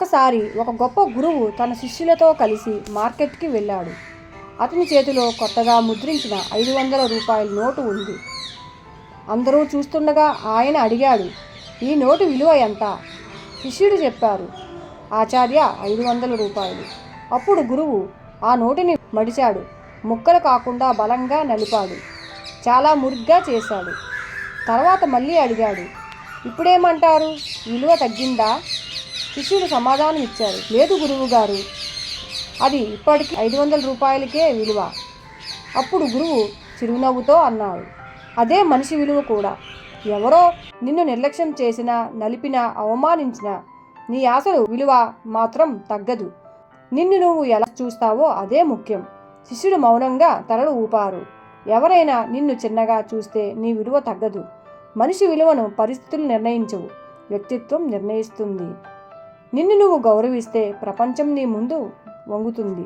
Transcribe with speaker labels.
Speaker 1: ఒకసారి ఒక గొప్ప గురువు తన శిష్యులతో కలిసి మార్కెట్కి వెళ్ళాడు. అతని చేతిలో కొత్తగా ముద్రించిన 500 రూపాయల నోటు ఉంది. అందరూ చూస్తుండగా ఆయన అడిగాడు, ఈ నోటు విలువ ఎంత? శిష్యుడు చెప్పారు, ఆచార్య 500 రూపాయలు. అప్పుడు గురువు ఆ నోటిని మడిచాడు. ముక్కలు కాకుండా బలంగా నలిపాడు. చాలా మురిగ్గా చేశాడు. తర్వాత మళ్ళీ అడిగాడు, ఇప్పుడేమంటారు, విలువ తగ్గిందా? శిష్యుడు సమాధానం ఇచ్చారు, లేదు గురువు గారు, అది ఇప్పటికీ 500 రూపాయలకే విలువ. అప్పుడు గురువు చిరునవ్వుతో అన్నాడు, అదే మనిషి విలువ కూడా. ఎవరో నిన్ను నిర్లక్ష్యం చేసినా, నలిపినా, అవమానించినా నీ అసలు విలువ మాత్రం తగ్గదు. నిన్ను నువ్వు ఎలా చూస్తావో అదే ముఖ్యం. శిష్యుడు మౌనంగా తలలు ఊపారు. ఎవరైనా నిన్ను చిన్నగా చూస్తే నీ విలువ తగ్గదు. మనిషి విలువను పరిస్థితులు నిర్ణయించవు, వ్యక్తిత్వం నిర్ణయిస్తుంది. నిన్ను నువ్వు గౌరవిస్తే ప్రపంచం నీ ముందు వంగుతుంది.